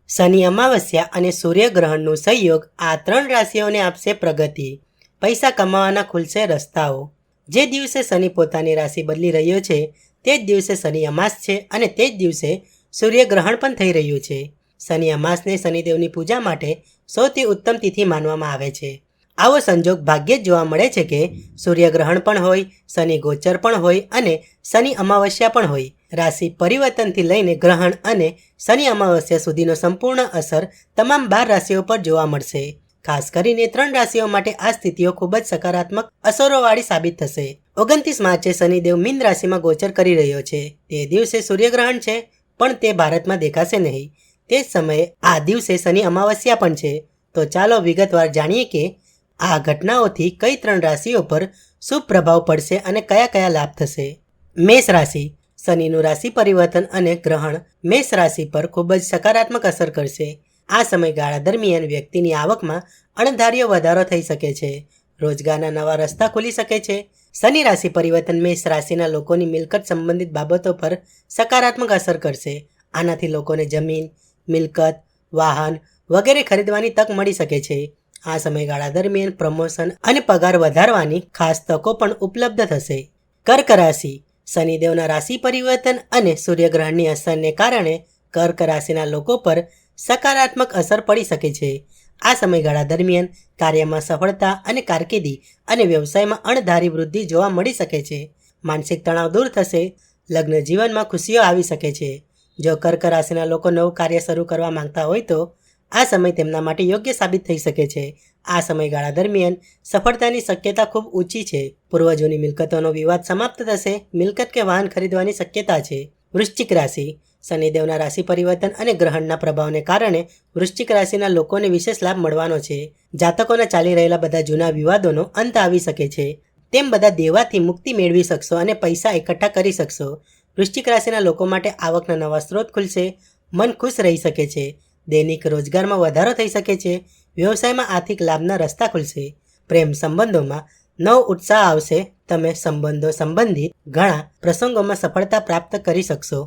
શનિ અમાવસ્યા અને સૂર્યગ્રહણનું સંયોગ આ 3 રાશિઓને આપશે પ્રગતિ, પૈસા કમાવાના ખુલશે રસ્તાઓ। જે દિવસે શનિ પોતાની રાશિ બદલી રહ્યો છે તે જ દિવસે શનિ અમાસ છે અને તે જ દિવસે સૂર્યગ્રહણ પણ થઈ રહ્યું છે। શનિ અમાસને શનિદેવની પૂજા માટે સૌથી ઉત્તમ તિથિ માનવામાં આવે છે। આવો સંજોગ ભાગ્યે જ જોવા મળે છે કે સૂર્યગ્રહણ પણ હોય, શનિ ગોચર પણ હોય અને શનિ અમાવસ્યા પણ હોય। રાશિ પરિવર્તનથી લઈને ગ્રહણ અને શનિ અમાવસ્યા સુધીનો સંપૂર્ણ અસર તમામ 12 રાશિઓ પર જોવા મળશે। ખાસ કરીને 3 રાશિઓ માટે આ સ્થિતિઓ ખૂબ જ સકારાત્મક અસરોવાળી સાબિત થશે। 29 માર્ચે શનિદેવ મીન રાશિમાં ગોચર કરી રહ્યો છે। તે દિવસે સૂર્યગ્રહણ છે પણ તે ભારતમાં દેખાશે નહીં। તે જ સમયે આ દિવસે શનિ અમાવસ્યા પણ છે। તો ચાલો વિગતવાર જાણીએ કે આ ઘટનાઓથી કઈ 3 રાશિઓ પર શું પ્રભાવ પડશે અને કયા કયા લાભ થશે। મેષ રાશિ। શનિનું રાશિ પરિવર્તન અને ગ્રહણ મેષ રાશિ પર ખૂબ જ સકારાત્મક અસર કરશે। આ સમયગાળા દરમિયાન વ્યક્તિની આવકમાં અણધાર્યો વધારો થઈ શકે છે। રોજગારના નવા રસ્તા ખુલી શકે છે। શનિ રાશિ પરિવર્તન મેષ રાશિના લોકોની મિલકત સંબંધિત બાબતો પર સકારાત્મક અસર કરશે। આનાથી લોકોને જમીન, મિલકત, વાહન વગેરે ખરીદવાની તક મળી શકે છે। આ સમયગાળા દરમિયાન પ્રમોશન અને પગાર વધારવાની ખાસ તકો પણ ઉપલબ્ધ થશે। કર્ક રાશિ। શનિદેવના રાશિ પરિવર્તન અને સૂર્યગ્રહણની અસરને કારણે કર્ક રાશિના લોકો પર સકારાત્મક અસર પડી શકે છે। આ સમયગાળા દરમિયાન કાર્યમાં સફળતા અને કારકિર્દી અને વ્યવસાયમાં અણધારી વૃદ્ધિ જોવા મળી શકે છે। માનસિક તણાવ દૂર થશે। લગ્ન જીવનમાં ખુશીઓ આવી શકે છે। જો કર્ક રાશિના લોકો નવું કાર્ય શરૂ કરવા માંગતા હોય તો આ સમય તેમના માટે યોગ્ય સાબિત થઈ શકે છે। આ સમયગાળા દરમિયાન સફળતાની શક્યતા ખૂબ ઊંચી છે। પૂર્વજોની મિલકતોનો વિવાદ સમાપ્ત થશે। મિલકત કે વાહન ખરીદવાની શક્યતા છે। વૃશ્ચિક રાશિ। શનિદેવના રાશિ પરિવર્તન અને ગ્રહણના પ્રભાવને કારણે વૃશ્ચિક રાશિના લોકોને વિશેષ લાભ મળવાનો છે। જાતકોના ચાલી રહેલા બધા જૂના વિવાદોનો અંત આવી શકે છે। તેમ બધા દેવાથી મુક્તિ મેળવી શકશો અને પૈસા એકઠા કરી શકશો। વૃશ્ચિક રાશિના લોકો માટે આવકના નવા સ્ત્રોત ખુલશે। મન ખુશ રહી શકે છે। દૈનિક રોજગારમાં વધારો થઈ શકે છે। વ્યવસાયમાં આર્થિક લાભના રસ્તા ખુલશે। પ્રેમ સંબંધોમાં નવો ઉત્સાહ આવશે। તમે સંબંધો સંબંધિત ઘણા પ્રસંગોમાં સફળતા પ્રાપ્ત કરી શકશો।